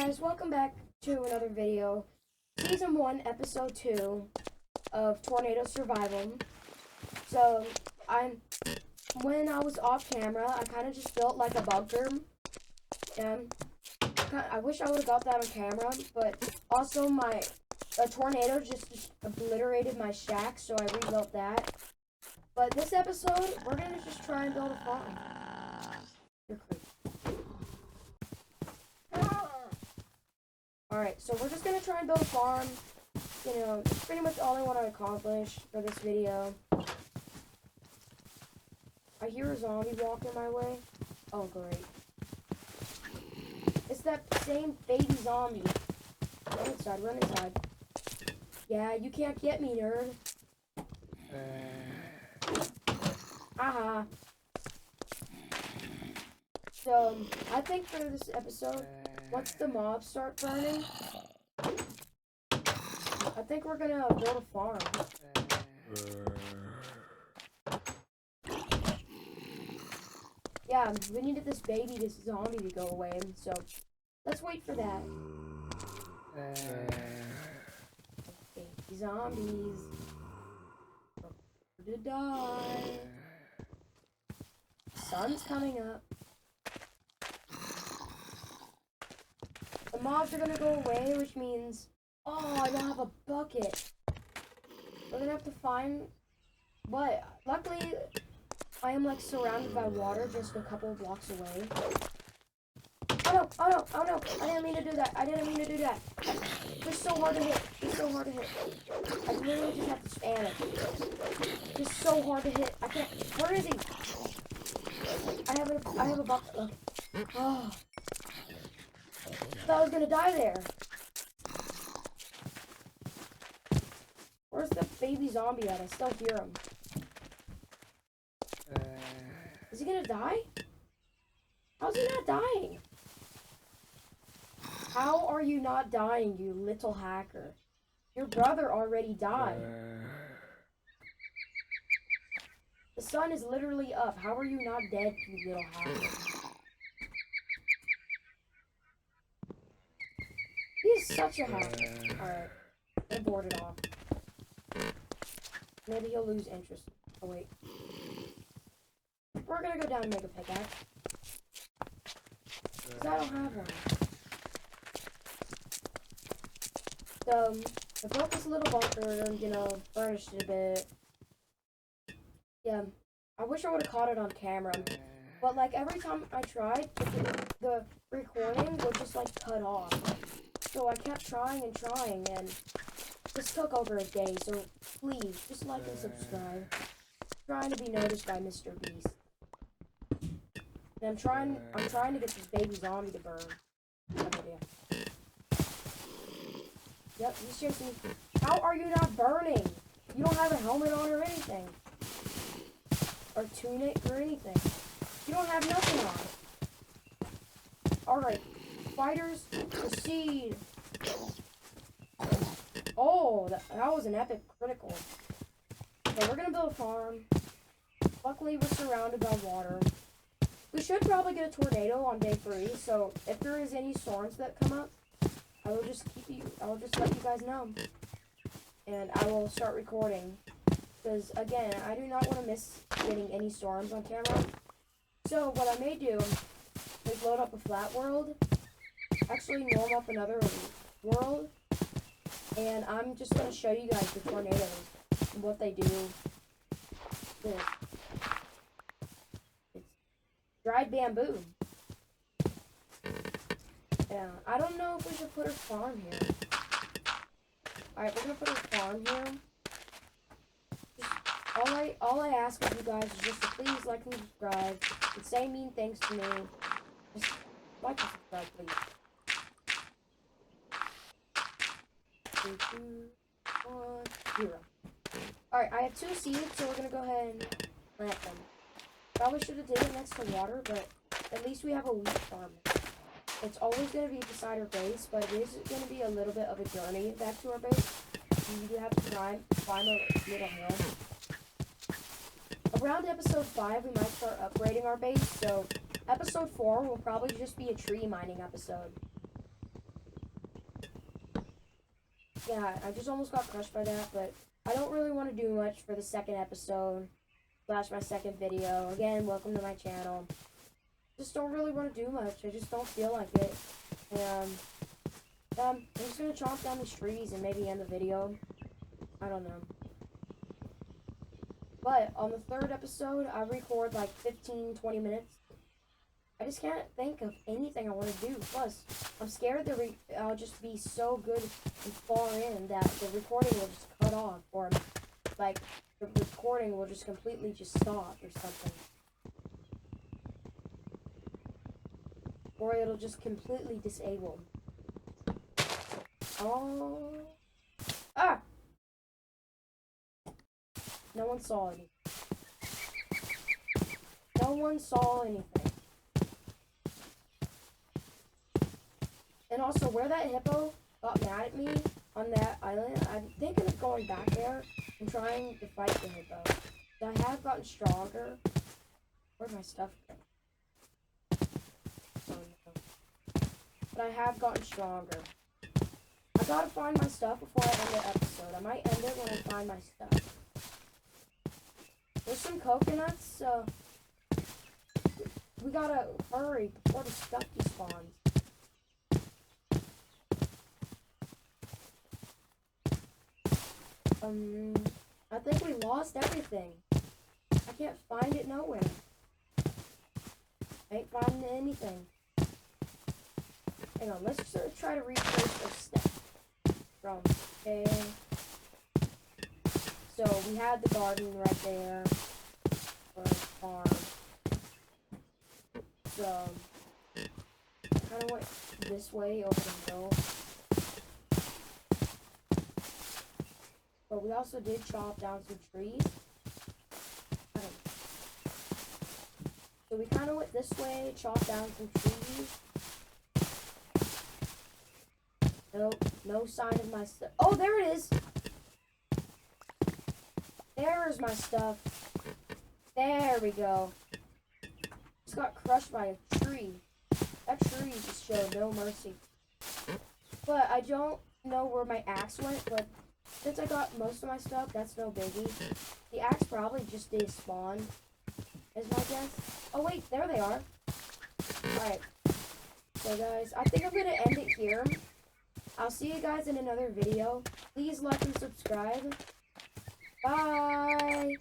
guys, welcome back to another video. Season 1, Episode 2 of Tornado Survival. So, when I was off camera, I kind of just built like a bunker. And I wish I would have got that on camera, but also a tornado just obliterated my shack, so I rebuilt that. But this episode, we're going to just try and build a farm. You're creepy. Alright, so we're just going to try and build a farm. You know, that's pretty much all I want to accomplish for this video. I hear a zombie walking my way. Oh, great. It's that same baby zombie. Run inside, run inside. Yeah, you can't get me, nerd. Aha. So, I think for this episode, once the mobs start burning, I think we're gonna build a farm. Yeah, we needed this zombie to go away, so let's wait for that. Baby zombies. To die. Sun's coming up. The mobs are gonna go away, which means, oh, I don't have a bucket. We're gonna have to find, but luckily, I am like surrounded by water just a couple of blocks away. Oh no, oh no, oh no, I didn't mean to do that, I didn't mean to do that. It's so hard to hit, it's so hard to hit. I literally just have to spam it. It's so hard to hit, I can't, where is he? I have a bucket, okay. Oh. I thought I was gonna die there. Where's the baby zombie at? I still hear him. Is he gonna die? How's he not dying? How are you not dying, you little hacker? Your brother already died. The sun is literally up. How are you not dead, you little hacker? He's such a hacker. Alright. I boarded off. Maybe he'll lose interest. Oh, wait. We're gonna go down and make a pickaxe. Because I don't have one. So, I built this little bunker, you know, furnished it a bit. Yeah. I wish I would have caught it on camera. But, like, every time I tried, the recording would just, like, cut off. So I kept trying, and this took over a day, so please, just like and subscribe. I'm trying to be noticed by Mr. Beast. And I'm trying to get this baby zombie to burn. Yep, he's chasing me. How are you not burning? You don't have a helmet on or anything. Or tunic or anything. You don't have nothing on. Alright. Fighters, proceed. Oh, that was an epic critical. So we're gonna build a farm. Luckily, we're surrounded by water. We should probably get a tornado on day 3. So if there is any storms that come up, I will just let you guys know, and I will start recording. Because again, I do not want to miss getting any storms on camera. So what I may do is load up a flat world. Actually norm up another world, and I'm just going to show you guys the tornadoes and what they do. It's dried bamboo. Yeah, I don't know if we should put a farm here. Alright, we're going to put a farm here. Just, all I ask of you guys is just to please like and subscribe and say mean things to me. Just like and subscribe, please. 3, 2, 1, 0. Alright, I have 2 seeds, so we're gonna go ahead and plant them. Probably should have did it next to water, but at least we have a wheat farm. It's always gonna be beside our base, but it is gonna be a little bit of a journey back to our base. You do have to climb a little hill. Around episode 5, we might start upgrading our base, so episode 4 will probably just be a tree mining episode. Yeah, I just almost got crushed by that, but I don't really want to do much for the second episode / my second video. Again, welcome to my channel. Just don't really want to do much. I just don't feel like it. And I'm just gonna chomp down these trees and maybe end the video. I don't know. But on the third episode, I record like 15-20 minutes. I just can't think of anything I want to do. Plus, I'm scared that I'll just be so good and far in that the recording will just cut off, or like the recording will just completely just stop or something. Or it'll just completely disable. Oh. Ah! No one saw anything. No one saw anything. And also, where that hippo got mad at me on that island, I'm thinking of going back there and trying to fight the hippo. I have gotten stronger. Where'd my stuff go? Oh, no. But I have gotten stronger. I gotta find my stuff before I end the episode. I might end it when I find my stuff. There's some coconuts, so we gotta hurry before the stuff despawns. I think we lost everything. I can't find it nowhere. I ain't finding anything. Hang on, let's just try to retrace our steps. From there. So we had the garden right there. Or the farm. So kind of went this way over the hill. But we also did chop down some trees. So we kind of went this way, chopped down some trees. Nope, no sign of my stuff. Oh, there it is! There's my stuff. There we go. Just got crushed by a tree. That tree just showed no mercy. But I don't know where my axe went, but since I got most of my stuff, that's no biggie. The axe probably just despawned, is my guess. Oh wait, there they are. Alright. So guys, I think I'm going to end it here. I'll see you guys in another video. Please like and subscribe. Bye!